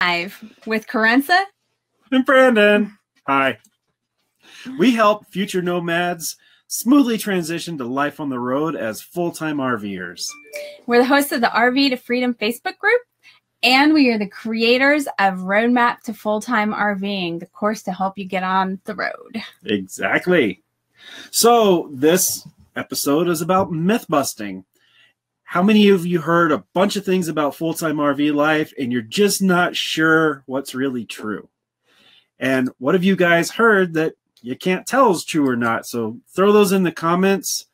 live with Carenza and Brandon. Hi. We help future nomads smoothly transition to life on the road as full-time RVers. We're the hosts of the RV to Freedom Facebook group, and we are the creators of Roadmap to Full-Time RVing, the course to help you get on the road. Exactly. So this episode is about myth busting. How many of you heard a bunch of things about full-time RV life and you're just not sure what's really true? And what have you guys heard that you can't tell is true or not? So throw those in the comments.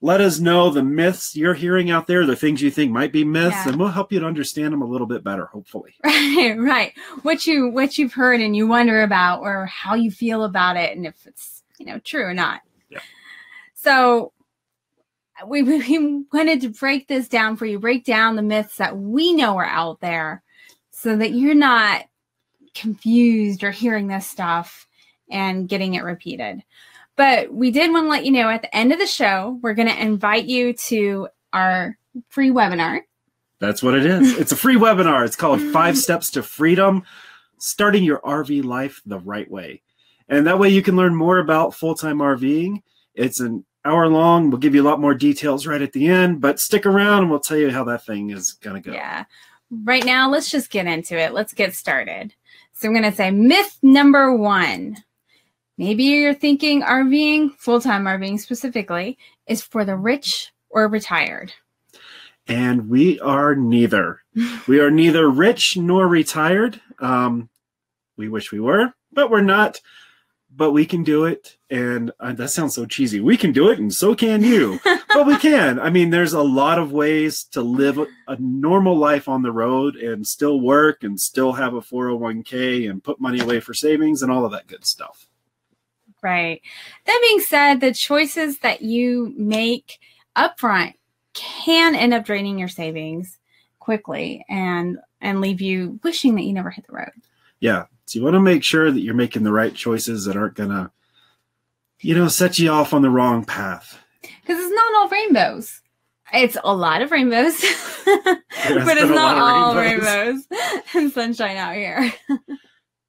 Let us know the myths you're hearing out there, the things you think might be myths, and we'll help you to understand them a little bit better, hopefully. Right. What you've heard and you wonder about, or how you feel about it, and if it's true or not. Yeah. So we wanted to break this down for you, break down the myths that we know are out there, so that you're not confused or hearing this stuff and getting it repeated. But we did want to let you know at the end of the show, we're going to invite you to our free webinar. That's what it is. It's a free webinar. It's called 5 Steps to Freedom, Starting Your RV Life the Right Way. And that way you can learn more about full-time RVing. It's an hour long. We'll give you a lot more details right at the end, but stick around and we'll tell you how that thing is going to go. Yeah. Right now, let's just get into it. Let's get started. So I'm going to say myth number 1. Maybe you're thinking RVing, full-time RVing specifically, is for the rich or retired. And we are neither. We are neither rich nor retired. We wish we were, but we're not. But we can do it. And that sounds so cheesy. We can do it, and so can you. But we can. I mean, there's a lot of ways to live a normal life on the road and still work and still have a 401k and put money away for savings and all of that good stuff. Right. That being said, the choices that you make upfront can end up draining your savings quickly and leave you wishing that you never hit the road. Yeah. So you want to make sure that you're making the right choices that aren't going to, set you off on the wrong path. Because it's not all rainbows. It's a lot of rainbows, but it's not all rainbows and sunshine out here.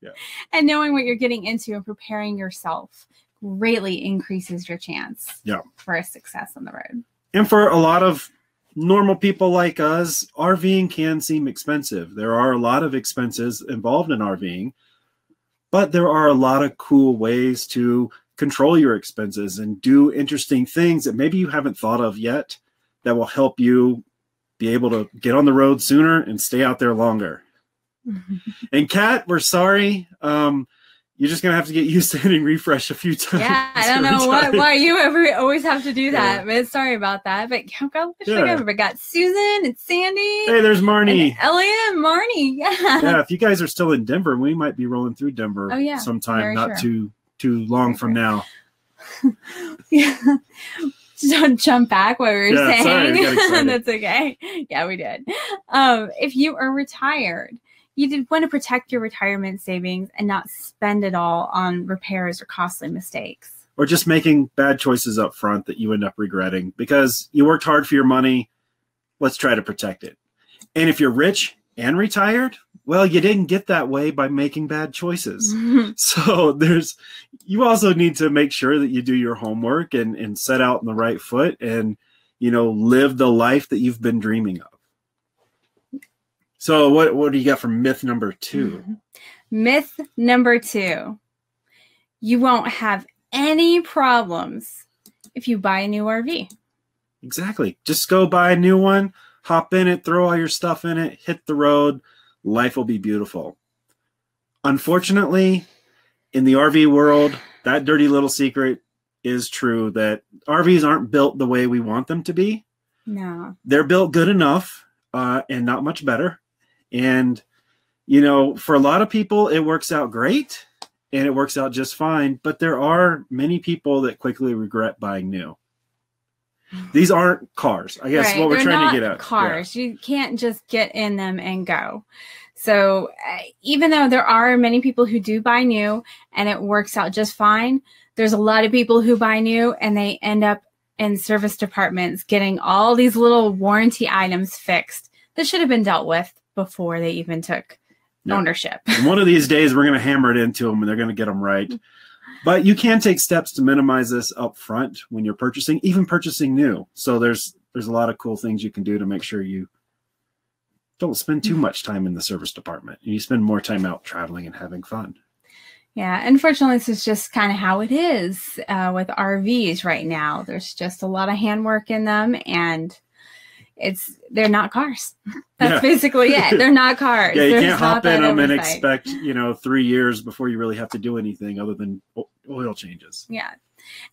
Yeah. And knowing what you're getting into and preparing yourself greatly increases your chance for a success on the road. And for a lot of normal people like us, RVing can seem expensive. There are a lot of expenses involved in RVing, but there are a lot of cool ways to control your expenses and do interesting things that maybe you haven't thought of yet that will help you be able to get on the road sooner and stay out there longer. And Kat, we're sorry. You're just going to have to get used to hitting refresh a few times. Yeah, I don't know why you always have to do that. But sorry about that. But we got Susan and Sandy. Hey, there's Marnie. Elliot and Marnie. Yeah, if you guys are still in Denver, we might be rolling through Denver sometime, not too long from now. Yeah. Don't jump back what we were saying. Sorry, That's okay. Yeah, we did. If you are retired, you did want to protect your retirement savings and not spend it all on repairs or costly mistakes. Or just making bad choices up front that you end up regretting because you worked hard for your money. Let's try to protect it. And if you're rich and retired, well, you didn't get that way by making bad choices. So you also need to make sure that you do your homework and set out on the right foot and, live the life that you've been dreaming of. So what do you got for myth number 2? Myth number 2. You won't have any problems if you buy a new RV. Exactly. Just go buy a new one, hop in it, throw all your stuff in it, hit the road. Life will be beautiful. Unfortunately, in the RV world, that dirty little secret is true that RVs aren't built the way we want them to be. No. They're built good enough and not much better. And, for a lot of people, it works out great and it works out just fine. But there are many people that quickly regret buying new. These aren't cars. I guess what we're trying to get at. Cars. Yeah. You can't just get in them and go. So even though there are many people who do buy new and it works out just fine, there's a lot of people who buy new and they end up in service departments getting all these little warranty items fixed that should have been dealt with before they even took ownership. And one of these days, we're going to hammer it into them, and they're going to get them right. But you can take steps to minimize this up front when you're purchasing, even purchasing new. So there's a lot of cool things you can do to make sure you don't spend too much time in the service department. You spend more time out traveling and having fun. Yeah, unfortunately, this is just kind of how it is with RVs right now. There's just a lot of handwork in them, and they're not cars. That's basically it. They're not cars. Yeah, you There's can't hop in them and oversight. expect 3 years before you really have to do anything other than oil changes. Yeah,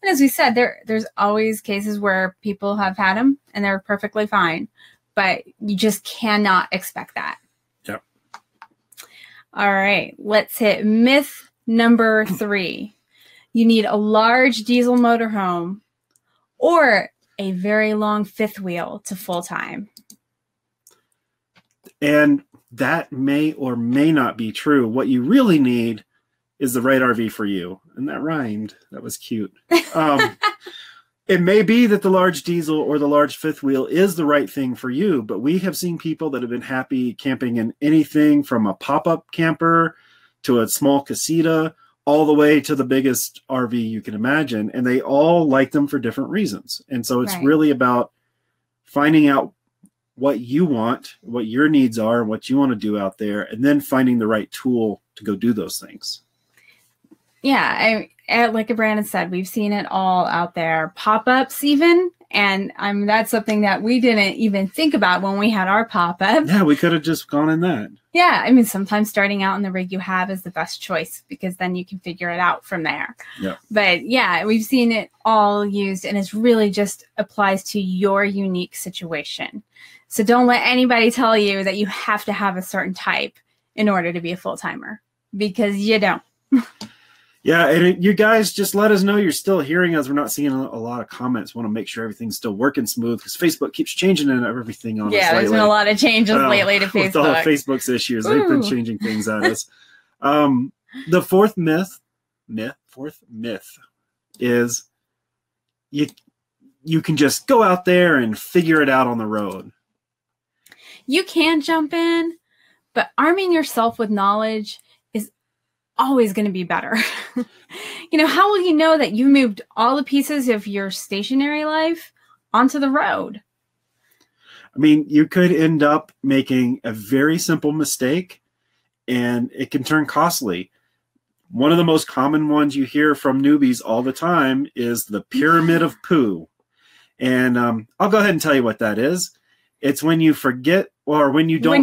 and as we said, there's always cases where people have had them and they're perfectly fine, but you just cannot expect that. Yep. All right, let's hit myth number 3. You need a large diesel motorhome or a very long fifth wheel to full time. And that may or may not be true. What you really need is the right RV for you. And that rhymed. That was cute. It may be that the large diesel or the large fifth wheel is the right thing for you, but we have seen people that have been happy camping in anything from a pop-up camper to a small casita all the way to the biggest RV you can imagine. And they all like them for different reasons. And so it's really about finding out what you want, what your needs are, and what you want to do out there, and then finding the right tool to go do those things. Yeah, like Brandon said, we've seen it all out there, pop-ups even, and that's something that we didn't even think about when we had our pop-up. Yeah, we could have just gone in that. Yeah, I mean, sometimes starting out in the rig you have is the best choice because then you can figure it out from there. Yeah. But yeah, we've seen it all used, and it's really just applies to your unique situation. So don't let anybody tell you that you have to have a certain type in order to be a full-timer, because you don't. Yeah, and you guys just let us know you're still hearing us. We're not seeing a lot of comments. Want to make sure everything's still working smooth because Facebook keeps changing everything on us lately. There's been a lot of changes lately to Facebook. With all of Facebook's issues, they've been changing things at us. The fourth myth is you can just go out there and figure it out on the road. You can jump in, but arming yourself with knowledge is always going to be better. How will you know that you moved all the pieces of your stationary life onto the road? I mean, you could end up making a very simple mistake, and it can turn costly. One of the most common ones you hear from newbies all the time is the pyramid of poo. And I'll go ahead and tell you what that is. It's when you forget or when you don't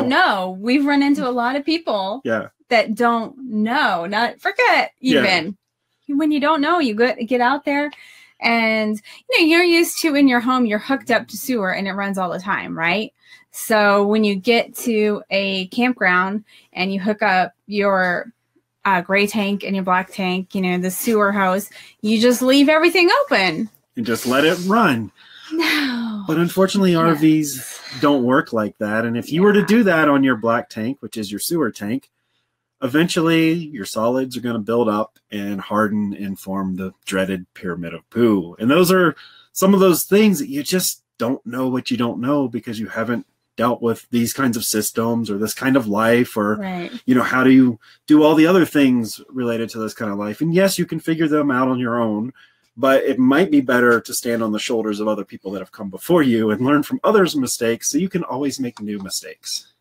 know. We've run into a lot of people that don't know, not forget even. Yeah. When you don't know, you get out there and you're used to in your home, you're hooked up to sewer and it runs all the time, right? So when you get to a campground and you hook up your gray tank and your black tank, the sewer hose, you just leave everything open. And just let it run. No. But unfortunately, RVs don't work like that. And if you were to do that on your black tank, which is your sewer tank, eventually your solids are going to build up and harden and form the dreaded pyramid of poo. And those are some of those things that you just don't know what you don't know because you haven't dealt with these kinds of systems or this kind of life or, how do you do all the other things related to this kind of life. And yes, you can figure them out on your own. But it might be better to stand on the shoulders of other people that have come before you and learn from others' mistakes so you can always make new mistakes.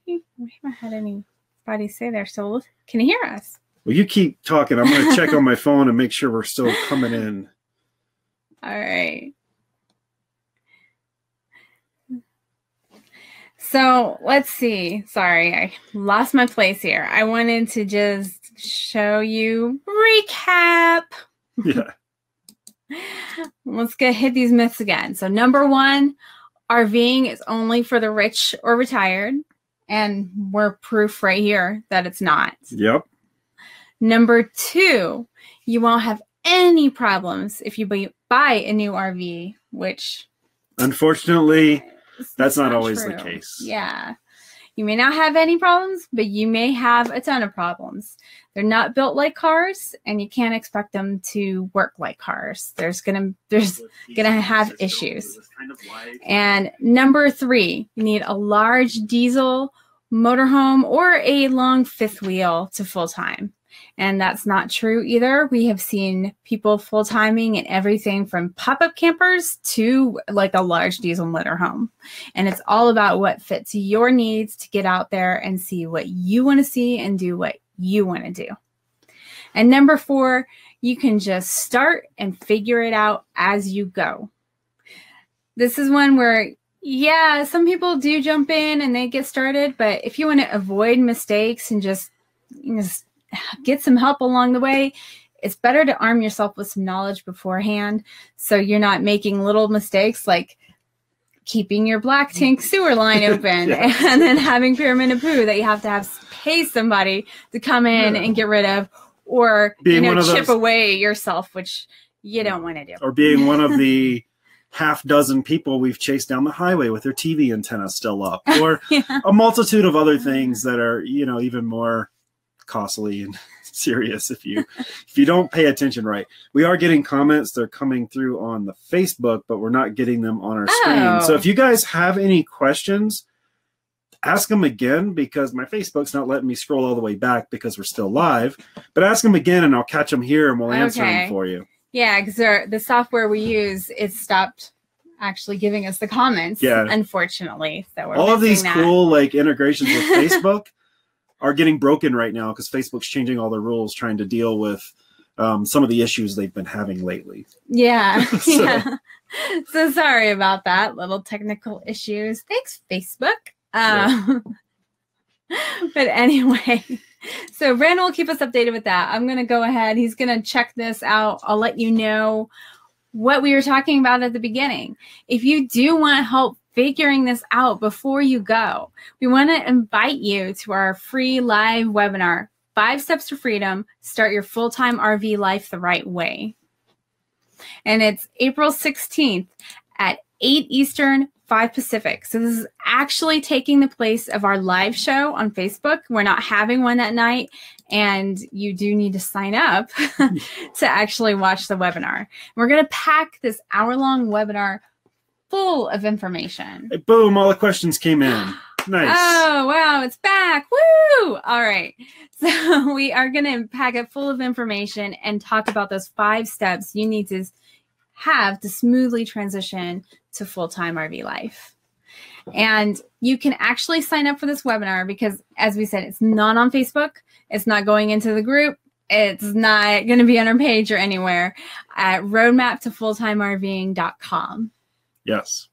We haven't had anybody say they're still. Can you hear us? Well, you keep talking. I'm going to check on my phone and make sure we're still coming in. All right. So let's see. Sorry, I lost my place here. I wanted to just show you recap. Yeah. Let's hit these myths again. So number 1, RVing is only for the rich or retired. And we're proof right here that it's not. Yep. Number 2, you won't have any problems if you buy a new RV, which unfortunately, that's not always the case. Yeah. You may not have any problems, but you may have a ton of problems. They're not built like cars, and you can't expect them to work like cars. There's gonna have issues. And number 3, you need a large diesel motorhome or a long fifth wheel to full-time. And that's not true either. We have seen people full-timing in everything from pop-up campers to like a large diesel motorhome. And it's all about what fits your needs to get out there and see what you want to see and do what you want to do. And number 4, you can just start and figure it out as you go. This is one where, yeah, some people do jump in and they get started, but if you want to avoid mistakes and just get some help along the way, it's better to arm yourself with some knowledge beforehand so you're not making little mistakes like keeping your black tank sewer line open yes. and then having pyramid of poo that you have to pay somebody to come in and get rid of, or chip away yourself, which you don't want to do. Or being one of the half dozen people we've chased down the highway with their TV antenna still up, or a multitude of other things that are, even more costly and serious if you don't pay attention right. We are getting comments. They're coming through on the Facebook, but we're not getting them on our screen. So if you guys have any questions, ask them again, because my Facebook's not letting me scroll all the way back because we're still live, but ask them again and I'll catch them here and we'll answer them for you. Yeah, because the software we use, it stopped actually giving us the comments, unfortunately. So we're all of these cool integrations with Facebook are getting broken right now because Facebook's changing all the rules, trying to deal with some of the issues they've been having lately. Yeah. So sorry about that. Little technical issues. Thanks, Facebook. But anyway, so Brandon will keep us updated with that. I'm going to go ahead. He's going to check this out. I'll let you know what we were talking about at the beginning. If you do want help figuring this out before you go, we want to invite you to our free live webinar, 5 Steps to Freedom, Start Your Full-Time RV Life the Right Way. And it's April 16th at 8 Eastern, 5 Pacific. So this is actually taking the place of our live show on Facebook. We're not having one that night, and you do need to sign up to actually watch the webinar. We're going to pack this hour-long webinar full of information. Hey, boom, all the questions came in. Nice. Oh, wow, it's back. Woo! All right. So we are going to pack it full of information and talk about those 5 steps you need to have to smoothly transition to full-time RV life. And you can actually sign up for this webinar because, as we said, it's not on Facebook. It's not going into the group. It's not going to be on our page or anywhere at roadmaptofulltimerving.com. Yes.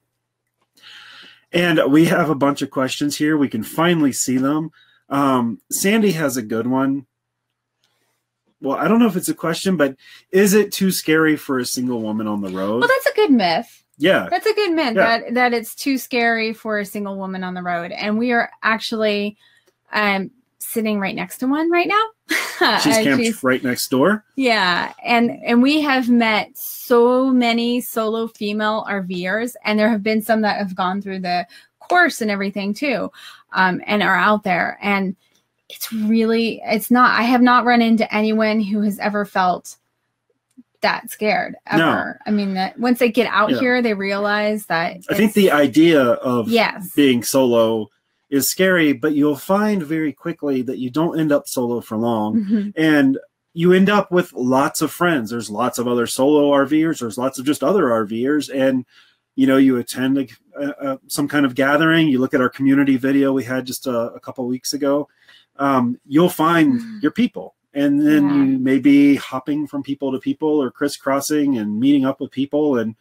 And we have a bunch of questions here. We can finally see them. Sandy has a good one. Well, I don't know if it's a question, but is it too scary for a single woman on the road? Well, that's a good myth. Yeah. That's a good myth that it's too scary for a single woman on the road. And we are actually sitting right next to one right now. She's camped right next door. Yeah. And we have met so many solo female RVers, and there have been some that have gone through the course and everything too, and are out there. And I have not run into anyone who has ever felt that scared ever. No. I mean, that once they get out here, they realize that I think the idea of being solo is scary, but you'll find very quickly that you don't end up solo for long, and you end up with lots of friends. There's lots of other solo RVers. There's lots of just other RVers, and you attend some kind of gathering. You look at our community video we had just a couple weeks ago. You'll find your people. And then you may be hopping from people to people or crisscrossing and meeting up with people. And,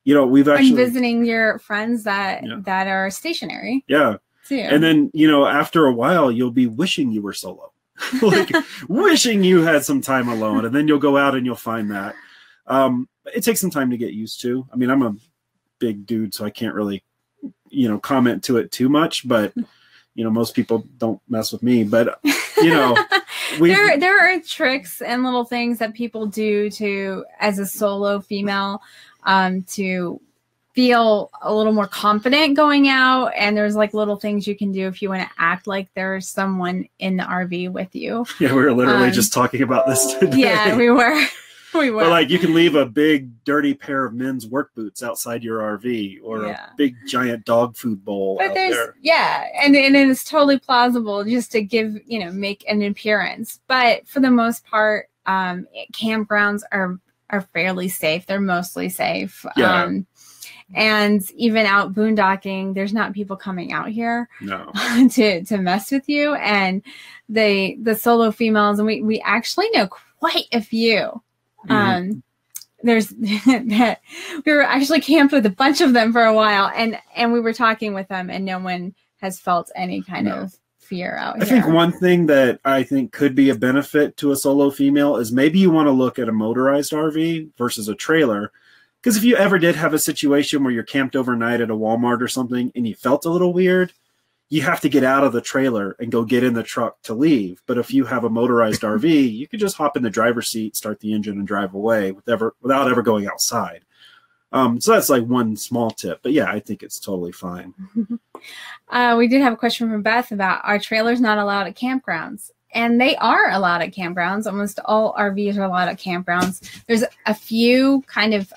we've actually... And visiting your friends that are stationary. Yeah. Too. And then, after a while, you'll be wishing you were solo. Wishing you had some time alone. And then you'll go out and you'll find that. It takes some time to get used to. I mean, I'm a big dude, so I can't really, comment to it too much. But, most people don't mess with me. But, there are tricks and little things that people do as a solo female, to feel a little more confident going out. And there's little things you can do if you want to act like there's someone in the RV with you. Yeah, we were literally just talking about this today. Yeah, we were. We will. But like, you can leave a big dirty pair of men's work boots outside your RV, or a big giant dog food bowl out there. Yeah, and it's totally plausible just to give, make an appearance. But for the most part, campgrounds are fairly safe. They're mostly safe. Yeah. And even out boondocking, there's not people coming out here to mess with you. And the solo females, and we actually know quite a few. There's that we were actually camped with a bunch of them for a while, and we were talking with them, and no one has felt any kind of fear out here. I think one thing that I think could be a benefit to a solo female is maybe you want to look at a motorized RV versus a trailer. Because if you ever did have a situation where you're camped overnight at a Walmart or something and you felt a little weird, you have to get out of the trailer and go get in the truck to leave. But if you have a motorized RV, you could just hop in the driver's seat, start the engine, and drive away without ever going outside. So that's like one small tip. But yeah, I think it's totally fine. We did have a question from Beth about, are trailers not allowed at campgrounds? And they are allowed at campgrounds. Almost all RVs are allowed at campgrounds. There's a few kind of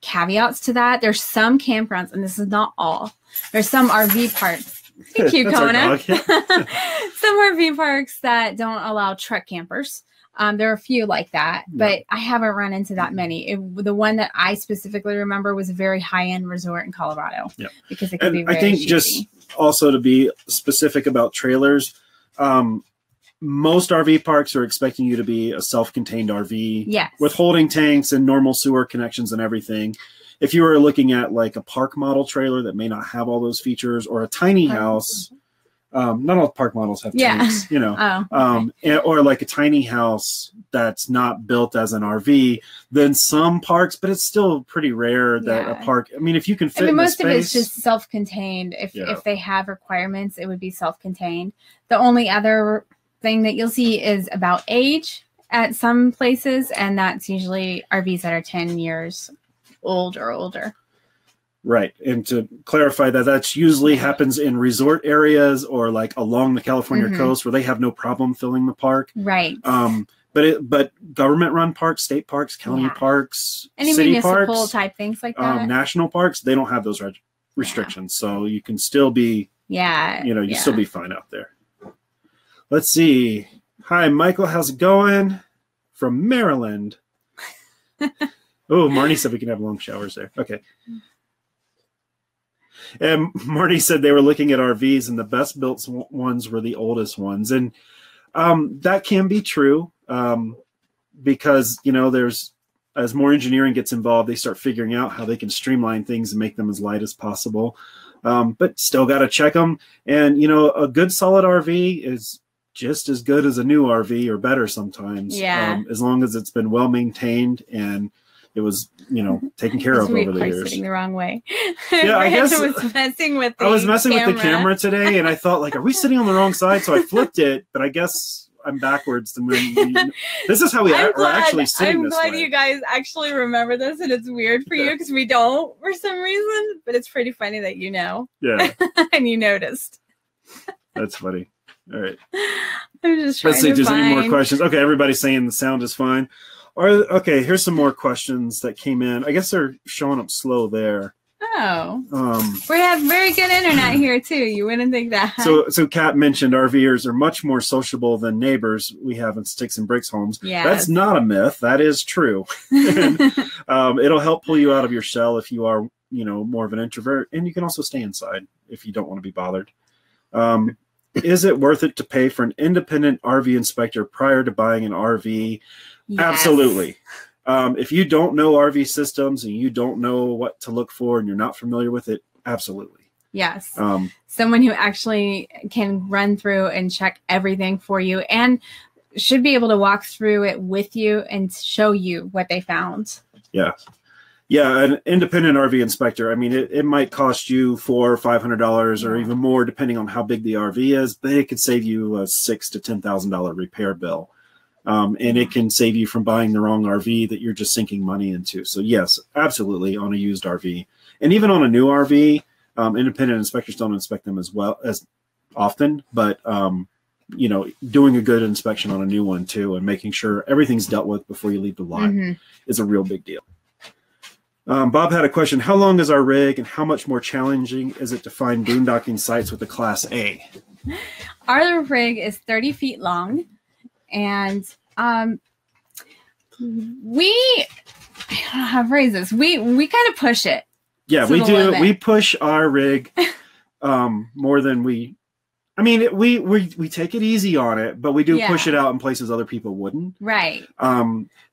caveats to that. There's some campgrounds, and this is not all. There's some RV parks. Thank you, Kona. Some RV parks that don't allow truck campers. There are a few like that, but I haven't run into that many. The one that I specifically remember was a very high-end resort in Colorado. Yeah. Because it could be very cheapy. Just also to be specific about trailers, most RV parks are expecting you to be a self-contained RV with holding tanks and normal sewer connections and everything. If you were looking at like a park model trailer that may not have all those features, or a tiny house, not all park models have tanks, or like a tiny house that's not built as an RV, then some parks, but it's still pretty rare that a park, I mean, if you can fit in most the of space, it's just self-contained. If they have requirements, it would be self-contained. The only other thing that you'll see is about age at some places, and that's usually RVs that are 10 years old or older. Right. And to clarify that, that's usually happens in resort areas or like along the California coast where they have no problem filling the park. Right. But government run parks, state parks, county parks, any city municipal parks, type things like that, national parks, they don't have those restrictions. So you can still be, still be fine out there. Let's see. Hi, Michael. How's it going? From Maryland. Oh, Marnie said we can have long showers there. Okay. And Marty said they were looking at RVs, and the best built ones were the oldest ones. And that can be true because, there's, as more engineering gets involved, they start figuring out how they can streamline things and make them as light as possible. But still got to check them. And, a good solid RV is just as good as a new RV, or better sometimes. As long as it's been well maintained and it was, taken care of over the years. Sitting the wrong way. Yeah, I guess I was messing with the with the camera today, and I thought, like, are we sitting on the wrong side? So I flipped it, but I guess I'm backwards. This is how we're actually sitting. I'm glad you guys actually remember this, and it's weird for you because we don't for some reason. But it's pretty funny that you know. Yeah. And you noticed. That's funny. All right. I'm just trying Let's see if there's any more questions. Okay, everybody's saying the sound is fine. Okay, here's some more questions that came in. I guess they're showing up slow there. Oh. We have very good internet here too. You wouldn't think that. So Kat mentioned RVers are much more sociable than neighbors we have in sticks and bricks homes. Yeah. That's not a myth. That is true. And, it'll help pull you out of your shell if you are, more of an introvert, and you can also stay inside if you don't want to be bothered. Is it worth it to pay for an independent RV inspector prior to buying an RV? Yes. Absolutely. If you don't know RV systems and you don't know what to look for and you're not familiar with it, absolutely. Yes. Someone who actually can run through and check everything for you and should be able to walk through it with you and show you what they found. Yeah. Yeah, an independent RV inspector, I mean, it might cost you $400 or $500 or even more, depending on how big the RV is, but it could save you a $6,000 to $10,000 repair bill. And it can save you from buying the wrong RV that you're just sinking money into. So yes, absolutely, on a used RV. And even on a new RV, independent inspectors don't inspect them as well as often, but you know, doing a good inspection on a new one too, and making sure everything's dealt with before you leave the lot is a real big deal. Bob had a question. How long is our rig and how much more challenging is it to find boondocking sites with a Class A? Our rig is 30 feet long, and we, I don't know how to phrase this. We kind of push it. Yeah, we do. Limit. We push our rig more than we. I mean, we take it easy on it, but we do push it out in places other people wouldn't. Right.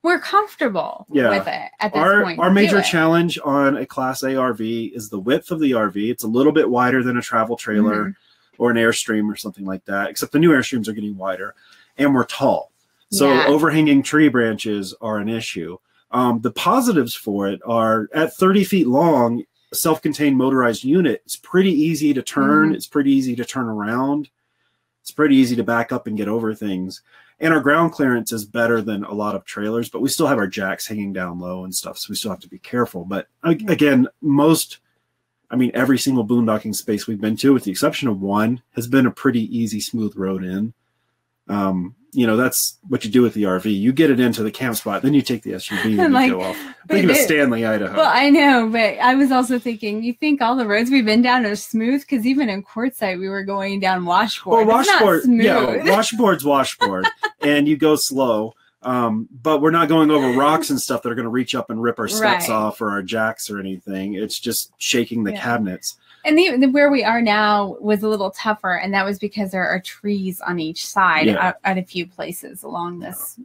We're comfortable with it at this point. Our major challenge on a Class A RV is the width of the RV. It's a little bit wider than a travel trailer or an Airstream or something like that, except the new Airstreams are getting wider, and we're tall. So overhanging tree branches are an issue. The positives for it are at 30 feet long, self-contained motorized unit. It's pretty easy to turn. It's pretty easy to turn around. It's pretty easy to back up and get over things. And our ground clearance is better than a lot of trailers, but we still have our jacks hanging down low and stuff. So we still have to be careful. But again, every single boondocking space we've been to, with the exception of one, has been a pretty easy, smooth road in. You know, that's what you do with the RV. You get it into the camp spot, then you take the SUV and you go off. Think of Stanley, Idaho. Well, I know, but I was also thinking, you think all the roads we've been down are smooth? Because even in Quartzsite, we were going down washboard. Well, washboard's washboard, and you go slow. But we're not going over rocks and stuff that are going to reach up and rip our steps off or our jacks or anything. It's just shaking the cabinets. And where we are now was a little tougher, and that was because there are trees on each side at a few places along this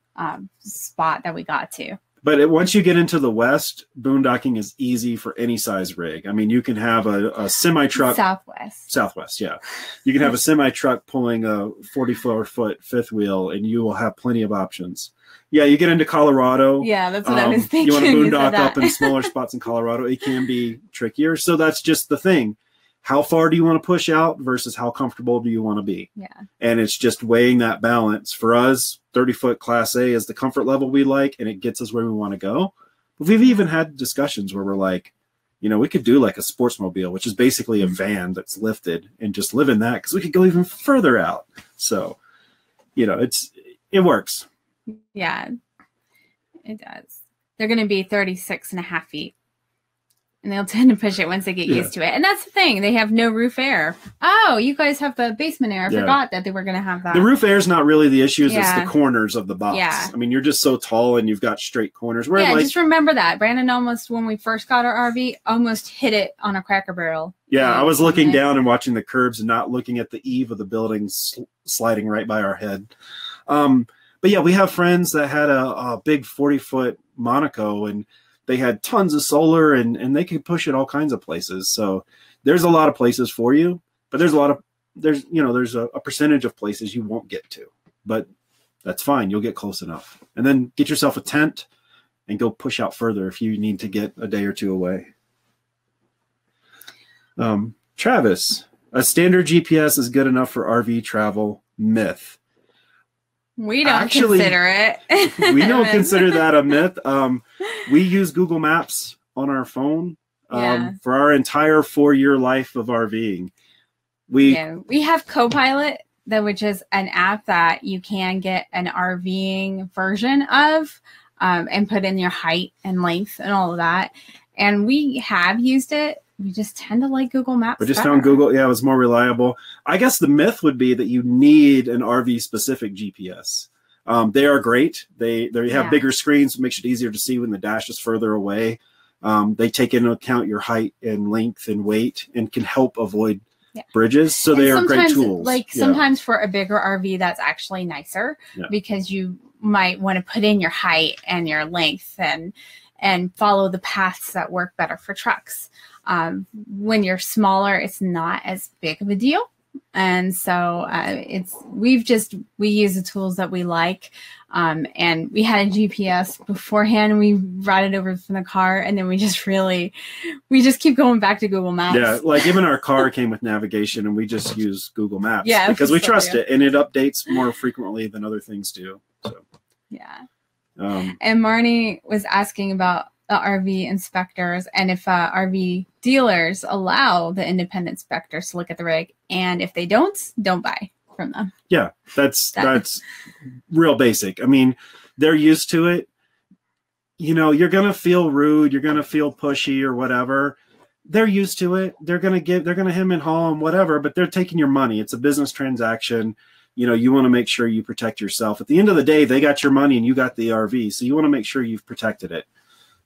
spot that we got to. But once you get into the west, boondocking is easy for any size rig. I mean, you can have a semi-truck. Southwest, yeah. You can have a semi-truck pulling a 44-foot fifth wheel, and you will have plenty of options. Yeah, you get into Colorado. Yeah, that's what I was thinking. You want to boondock up in smaller spots in Colorado, it can be trickier. So that's just the thing. How far do you want to push out versus how comfortable do you want to be? Yeah. And it's just weighing that balance. For us, 30-foot Class A is the comfort level we like, and it gets us where we want to go. But we've even had discussions where we're like, you know, we could do like a sportsmobile, which is basically a van that's lifted, and just live in that because we could go even further out. So, you know, it works. Yeah, it does. They're going to be 36.5 feet. And they'll tend to push it once they get used to it. And that's the thing. They have no roof air. Oh, you guys have the basement air. I forgot that they were going to have that. The roof air is not really the issue. It's the corners of the box. Yeah. I mean, you're just so tall and you've got straight corners. Just remember that. Brandon almost, when we first got our RV, almost hit it on a Cracker Barrel. Yeah, I was looking down and watching the curbs and not looking at the eave of the building sliding right by our head. But yeah, we have friends that had a big 40-foot Monaco, and they had tons of solar, and they could push it all kinds of places. So there's a lot of places for you, but there's a percentage of places you won't get to, but that's fine. You'll get close enough, and then get yourself a tent and go push out further if you need to get a day or two away. Travis, a standard GPS is good enough for RV travel. Myth. We don't consider it. We don't consider that a myth. We use Google Maps on our phone for our entire 4-year life of RVing. We have Copilot, which is an app that you can get an RVing version of and put in your height and length and all of that. And we have used it. We just tend to like Google Maps. We just found Google, it was more reliable. I guess the myth would be that you need an RV-specific GPS. They are great. They have bigger screens, which makes it easier to see when the dash is further away. They take into account your height and length and weight and can help avoid bridges. So they are great tools. Sometimes for a bigger RV, that's actually nicer because you might want to put in your height and your length and follow the paths that work better for trucks. When you're smaller, it's not as big of a deal. And so we use the tools that we like. And we had a GPS beforehand, and we brought it over from the car, and then we just keep going back to Google Maps. Yeah, like even our car came with navigation, and we just use Google Maps because we trust it, and it updates more frequently than other things do. So and Marnie was asking about the RV inspectors and if RV dealers allow the independent inspectors to look at the rig, and if they don't buy. from them. Yeah, that's real basic. I mean, they're used to it. You know, you're going to feel rude. You're going to feel pushy or whatever. They're used to it. They're going to hem and haw and whatever, but they're taking your money. It's a business transaction. You know, you want to make sure you protect yourself. At the end of the day, they got your money and you got the RV. So you want to make sure you've protected it.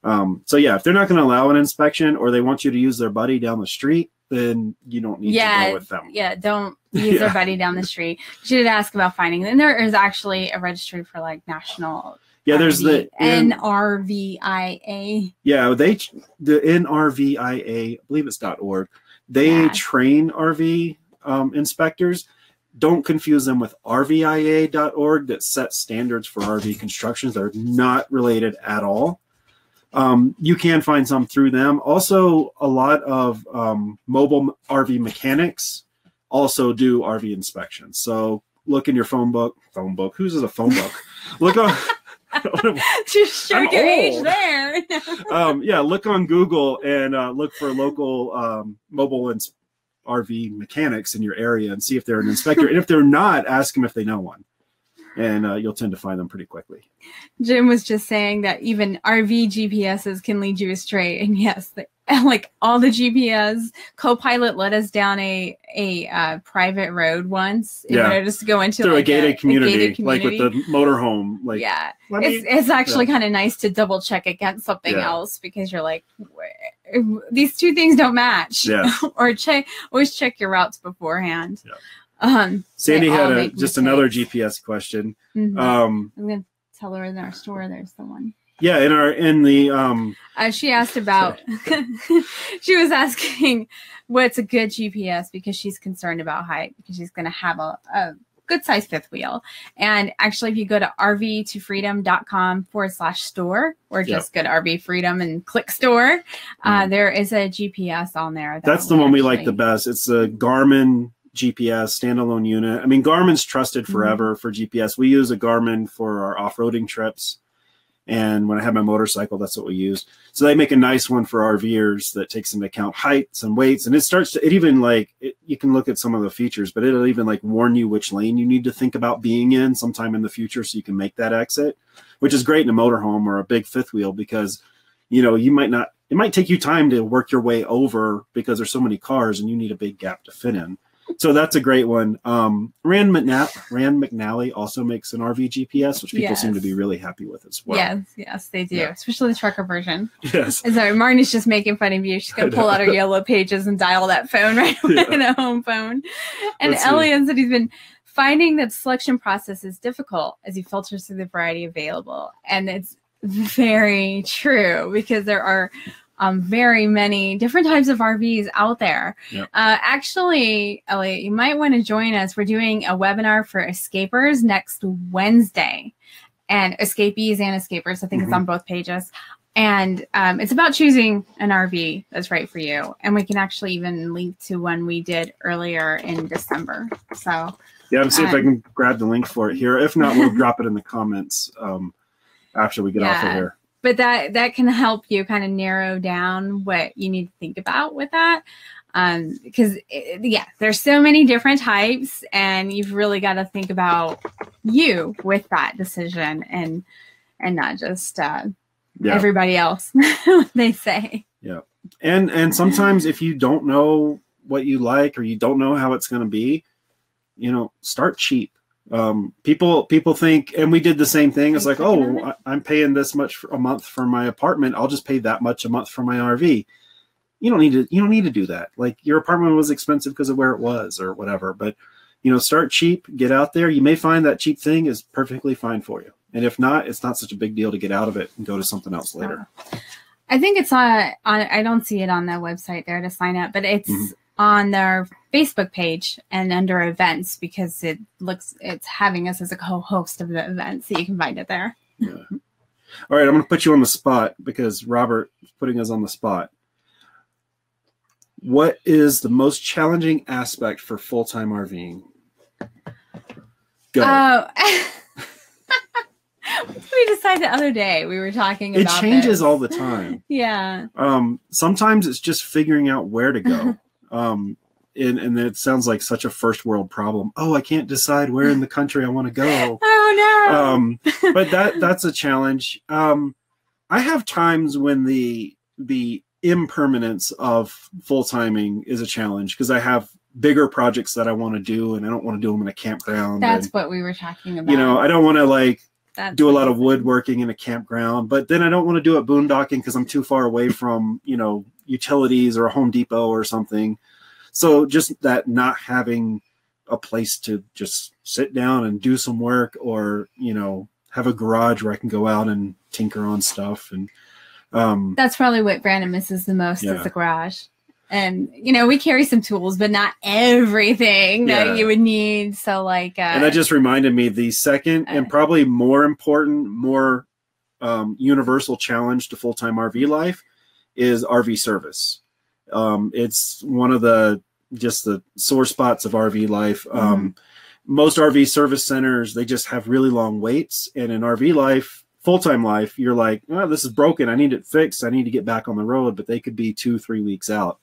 So yeah, if they're not going to allow an inspection or they want you to use their buddy down the street, then you don't need to go with them. Yeah, don't use their buddy down the street. You should ask about finding. And there is actually a registry for like national. Yeah, there's the NRVIA. Yeah, the NRVIA, I believe it's .org. They train RV inspectors. Don't confuse them with RVIA.org that sets standards for RV constructions. They're not related at all. You can find some through them. Also, a lot of mobile RV mechanics also do RV inspections. So look in your phone book. Whose is a phone book? Look on. Just show your age there. Yeah, look on Google and look for local mobile RV mechanics in your area and see if they're an inspector. And if they're not, ask them if they know one. And you'll tend to find them pretty quickly. Jim was just saying that even RV GPSs can lead you astray. And yes, like all the GPS, Copilot led us down a private road once in order just to go into through like a gated community, like with the motorhome. Like, yeah, it's actually kind of nice to double check against something else because you're like, these two things don't match. Yeah. Or always check your routes beforehand. Yeah. Sandy had just another GPS question. Mm-hmm. I'm gonna tell her in our store there's the one. Yeah, she asked about she was asking what's a good GPS because she's concerned about height because she's gonna have a good size fifth wheel. And actually if you go to rv2freedom.com/store or just go to RV Freedom and click store, there is a GPS on there. That's the one we like the best. It's a Garmin GPS standalone unit. I mean, Garmin's trusted forever for GPS. We use a Garmin for our off-roading trips. And when I have my motorcycle, that's what we use. So they make a nice one for RVers that takes into account heights and weights. And you can look at some of the features, but it'll even like warn you which lane you need to think about being in sometime in the future so you can make that exit, which is great in a motorhome or a big fifth wheel because, you know, it might take you time to work your way over because there's so many cars and you need a big gap to fit in. So that's a great one. Rand McNally also makes an RV GPS, which people seem to be really happy with as well. Yes, they do, especially the trucker version. Yes. And sorry, Marnie's just making fun of you. She's going to pull out her yellow pages and dial that phone right away, the home phone. And Elliot said he's been finding that selection process is difficult as he filters through the variety available. And it's very true because there are very many different types of RVs out there. Yep. Actually, Elliot, you might want to join us. We're doing a webinar for escapers next Wednesday, and escapees and escapers. I think it's on both pages. And it's about choosing an RV that's right for you. And we can actually even link to one we did earlier in December. So yeah, I'm see if I can grab the link for it here. If not, we'll drop it in the comments after we get off of here. But that can help you kind of narrow down what you need to think about with that. Because there's so many different types and you've really got to think about you with that decision and not just everybody else, they say. Yeah. And sometimes if you don't know what you like or you don't know how it's going to be, you know, start cheap. People think, and we did the same thing. It's like, oh, I'm paying this much a month for my apartment. I'll just pay that much a month for my RV. You don't need to do that. Like your apartment was expensive because of where it was or whatever, but you know, start cheap, get out there. You may find that cheap thing is perfectly fine for you. And if not, it's not such a big deal to get out of it and go to something else later. I think it's on I don't see it on the website there to sign up, but it's on their Facebook page and under events because it's having us as a co-host of the event, so you can find it there. Yeah. All right, I'm going to put you on the spot because Robert is putting us on the spot. What is the most challenging aspect for full-time RVing? Go. We decided the other day we were talking about it changes all the time. Yeah. Sometimes it's just figuring out where to go. and it sounds like such a first world problem. Oh, I can't decide where in the country I want to go. Oh no. But that's a challenge. I have times when the impermanence of full timing is a challenge because I have bigger projects that I want to do, and I don't want to do them in a campground. That's and, what we were talking about. you know, I don't want to like That's do a what lot you of said. woodworking in a campground, but then I don't want to do it boondocking because I'm too far away from, you know, utilities or a Home Depot or something. So just that not having a place to just sit down and do some work, or, you know, have a garage where I can go out and tinker on stuff. And That's probably what Brandon misses the most Yeah. is the garage. And, you know, we carry some tools, but not everything Yeah. that you would need. So, like, and that just reminded me the second and probably more important, more universal challenge to full-time RV life is RV service. It's one of the sore spots of RV life. Most RV service centers, they just have really long waits. And in RV life, full-time life, you're like, oh, this is broken. I need it fixed. I need to get back on the road. But they could be 2-3 weeks out.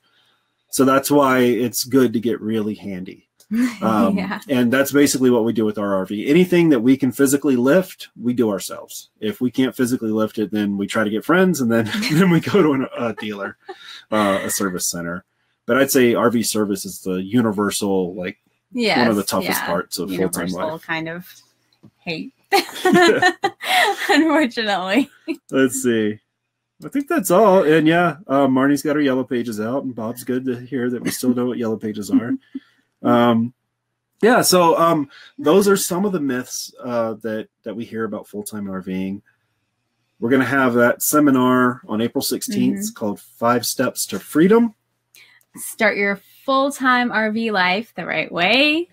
So that's why it's good to get really handy. Yeah. And that's basically what we do with our RV. Anything that we can physically lift, we do ourselves. If we can't physically lift it, then we try to get friends, and then then we go to a dealer, a service center. But I'd say RV service is the universal, like, one of the toughest parts of full-time life. Kind of hate, unfortunately. Let's see. I think that's all. And yeah, Marnie's got her yellow pages out, and Bob's good to hear that we still know what yellow pages are. Yeah, so those are some of the myths that we hear about full-time RVing. We're going to have that seminar on April 16th called 5 Steps to Freedom. Start your full-time RV life the right way.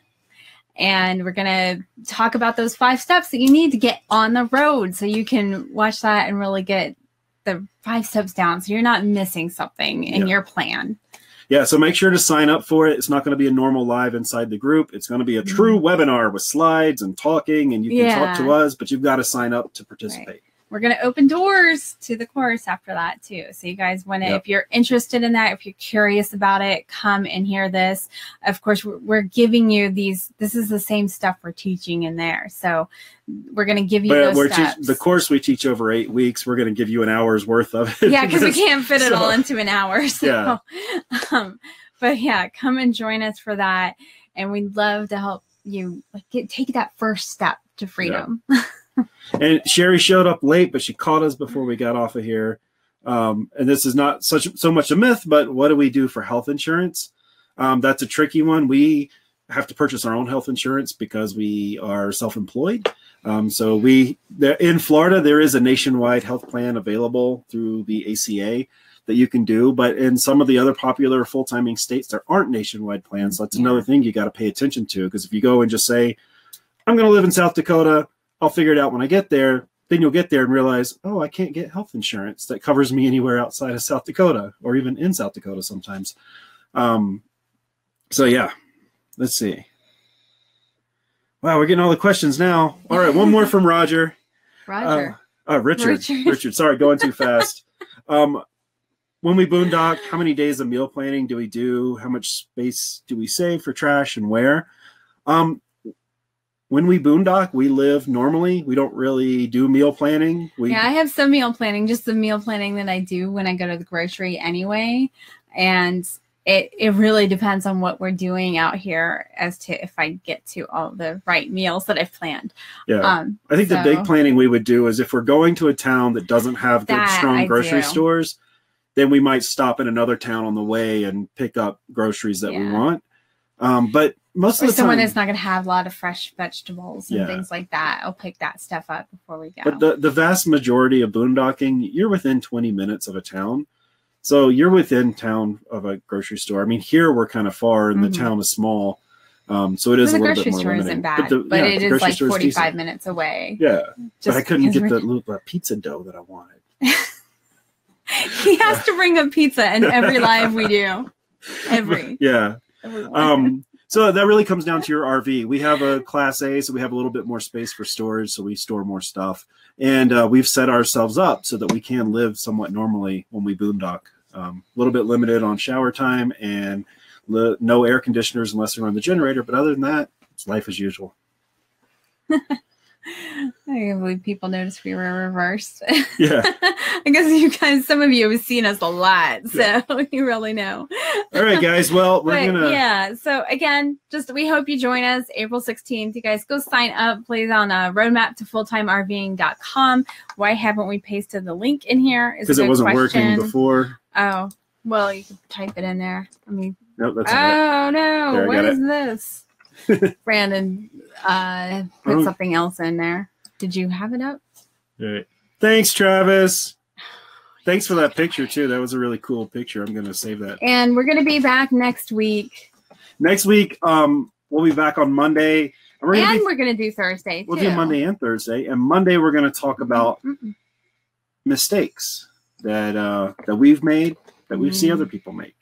And we're going to talk about those 5 steps that you need to get on the road, so you can watch that and really get the 5 steps down, so you're not missing something in your plan. Yeah, so make sure to sign up for it. It's not going to be a normal live inside the group. It's going to be a true webinar with slides and talking, and you can talk to us, but you've got to sign up to participate. Right. We're going to open doors to the course after that too. So you guys want to, if you're interested in that, if you're curious about it, come and hear this. Of course, we're giving you these. This is the same stuff we're teaching in there. So we're going to give you those steps. The course we teach over 8 weeks. We're going to give you an hour's worth of it. Yeah, because we can't fit it all into an hour. So, but yeah, come and join us for that. And we'd love to help you take that first step to freedom. Yeah. And Sherry showed up late, but she caught us before we got off of here. And this is not so much a myth, but what do we do for health insurance? That's a tricky one. We have to purchase our own health insurance because we are self-employed. So in Florida, there is a nationwide health plan available through the ACA that you can do. But in some of the other popular full-timing states, there aren't nationwide plans. So that's another thing you got to pay attention to. Because if you go and just say, I'm going to live in South Dakota, I'll figure it out when I get there. Then you'll get there and realize, oh, I can't get health insurance that covers me anywhere outside of South Dakota, or even in South Dakota sometimes. So yeah, let's see. Wow, we're getting all the questions now. All right, one more from Roger. Richard. Sorry, going too fast. When we boondock, how many days of meal planning do we do? How much space do we save for trash, and where? When we boondock, we live normally. We don't really do meal planning. I have some meal planning, just the meal planning that I do when I go to the grocery anyway. And it really depends on what we're doing out here as to if I get to all the right meals that I've planned. Yeah. I think the big planning we would do is if we're going to a town that doesn't have good, strong grocery stores, then we might stop in another town on the way and pick up groceries that we want. But most of the time, someone that's not going to have a lot of fresh vegetables and things like that, I'll pick that stuff up before we go. But the vast majority of boondocking, you're within 20 minutes of a town. So you're within town of a grocery store. I mean, here we're kind of far and the town is small. So it is a little bit more limiting. The grocery store isn't bad, but it is like 45 minutes away. Yeah. But I couldn't get the pizza dough that I wanted. He has to bring up pizza in every live we do. Yeah. So that really comes down to your RV. We have a Class A, so we have a little bit more space for storage, so we store more stuff. And we've set ourselves up so that we can live somewhat normally when we boondock. A little bit limited on shower time and no air conditioners unless they're on the generator. But other than that, it's life as usual. I can't believe people noticed we were reversed. Yeah. I guess you guys, some of you have seen us a lot, so Yeah. you really know. All right, guys. Well, Yeah. So again, we hope you join us April 16th. You guys go sign up, please, on roadmap to fulltimerving.com. Why haven't we pasted the link in here? Because it wasn't working before. Oh, well, you can type it in there. I mean, nope, that's oh no, there, what is this? Brandon put something else in there. Did you have it up? All right. Thanks, Travis. Thanks for that picture too. That was a really cool picture. I'm going to save that. And we're going to be back next week. Next week, we'll be back on Monday. And we're going to do Thursday too. We'll do Monday and Thursday. And Monday we're going to talk about mistakes that we've made, that we've seen other people make.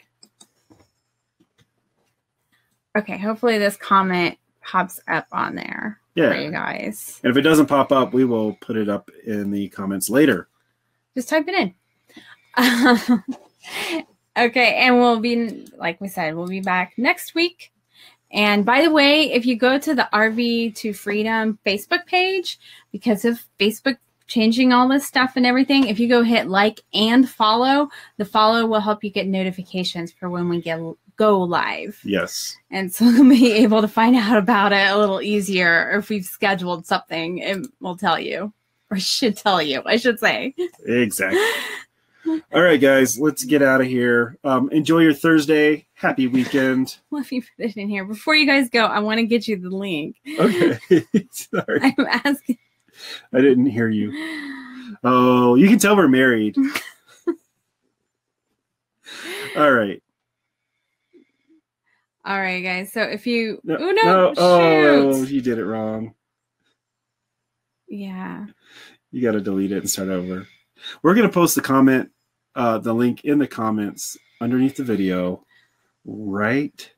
Okay, hopefully this comment pops up on there for you guys. And if it doesn't pop up, we will put it up in the comments later. Just type it in. Okay, and we'll be, like we said, we'll be back next week. And by the way, if you go to the RV to Freedom Facebook page, because of Facebook changing all this stuff and everything, if you go hit like and follow, the follow will help you get notifications for when we go live. Yes. And so you'll be able to find out about it a little easier. Or if we've scheduled something, it will tell you. Or should tell you, I should say. Exactly. All right, guys, let's get out of here. Enjoy your Thursday. Happy weekend. Let me put it in here. Before you guys go, I want to get you the link. Okay. Sorry. I'm asking. I didn't hear you. Oh, you can tell we're married. All right. All right, guys. So if you... No. Oh, you did it wrong. Yeah. You got to delete it and start over. We're going to post the link in the comments underneath the video. Right.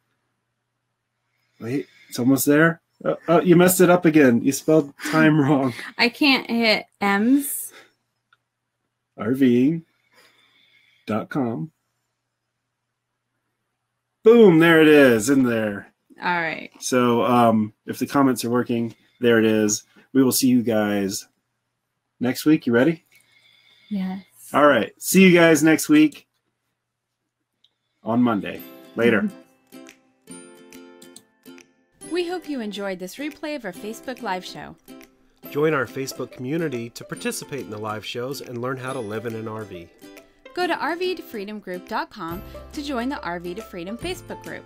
Wait, it's almost there. Oh, you messed it up again. You spelled time wrong. I can't hit M's. RVing.com. Boom, there it is in there. All right. So if the comments are working, there it is. We will see you guys next week. You ready? Yes. All right. See you guys next week on Monday. Later. We hope you enjoyed this replay of our Facebook Live show. Join our Facebook community to participate in the live shows and learn how to live in an RV. Go to rvtofreedomgroup.com to join the RV to Freedom Facebook group.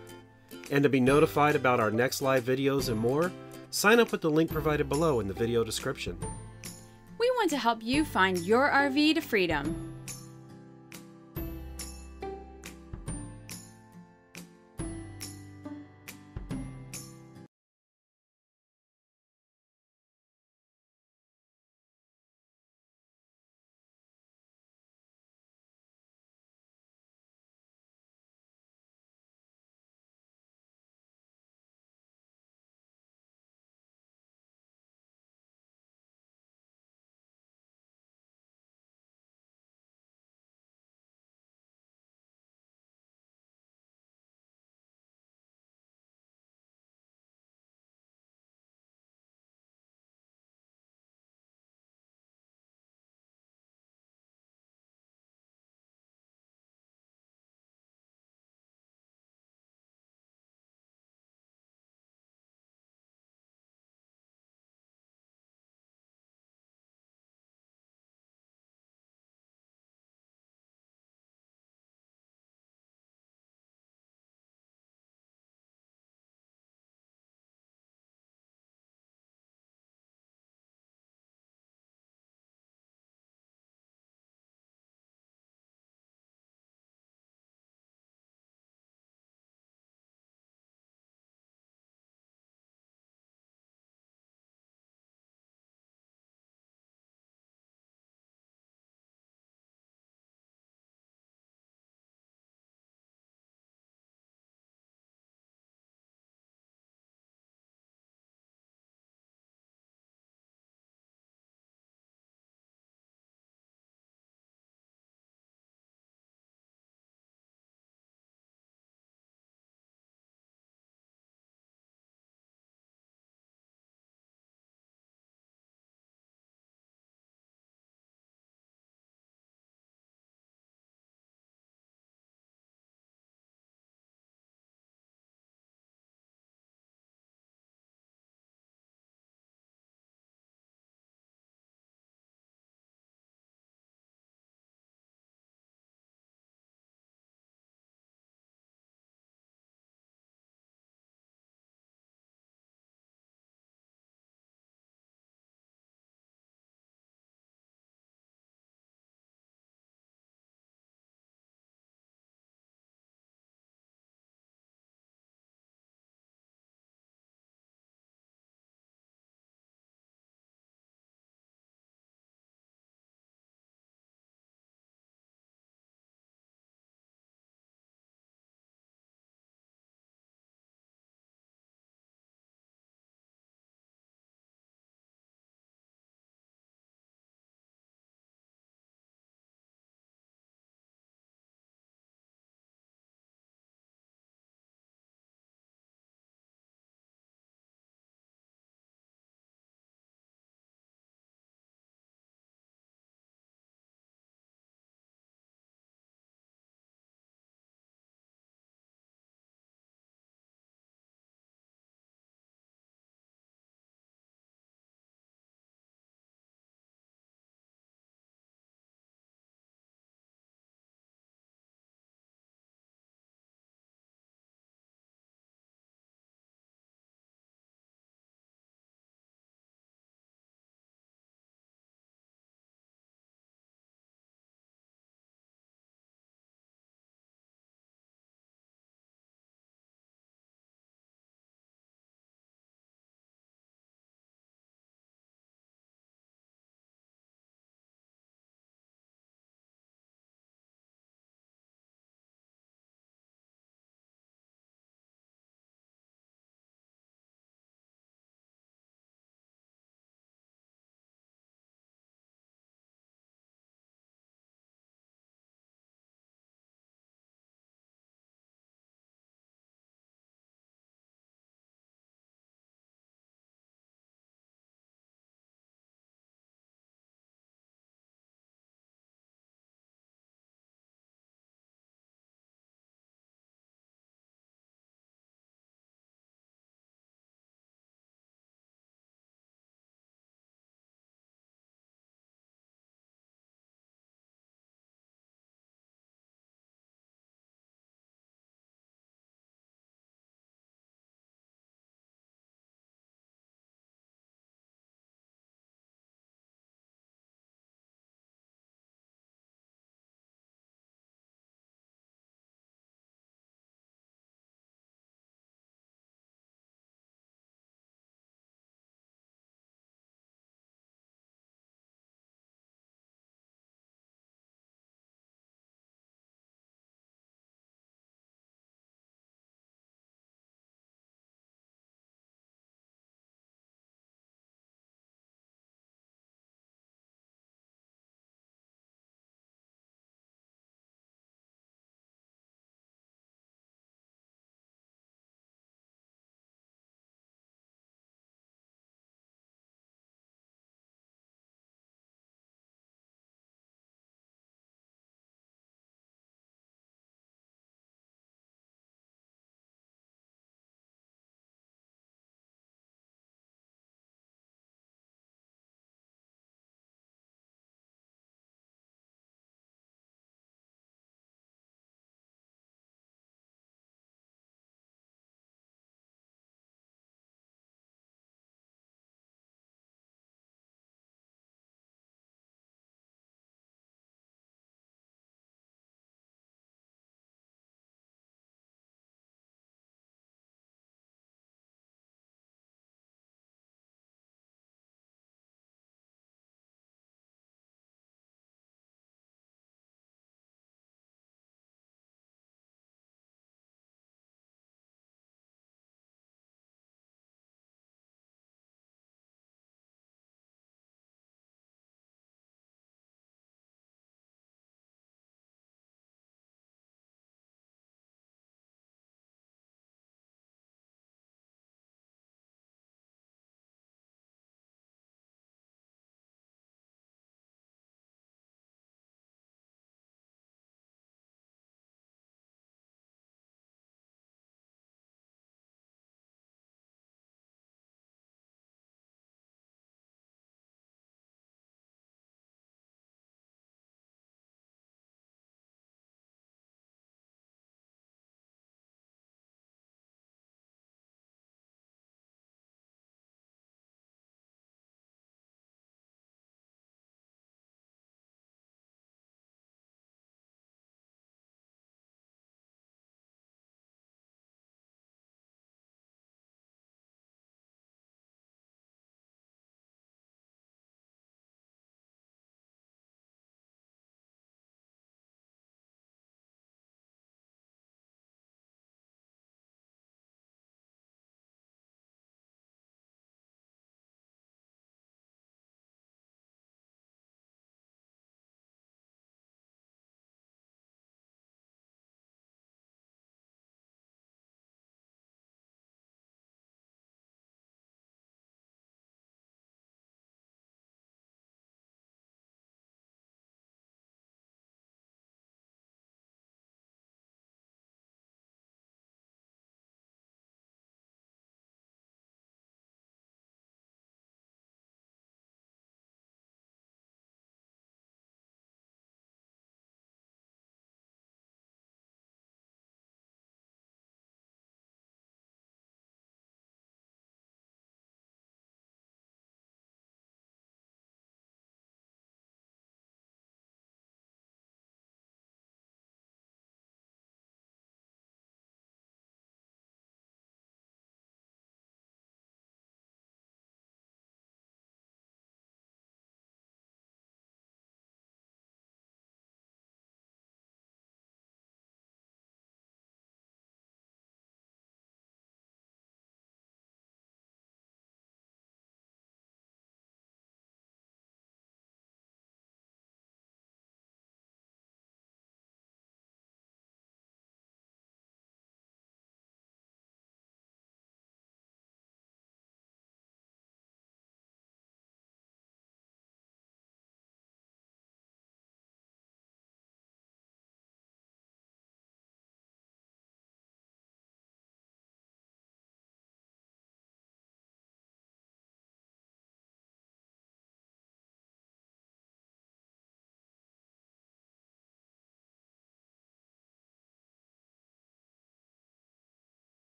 And to be notified about our next live videos and more, sign up with the link provided below in the video description. We want to help you find your RV to freedom.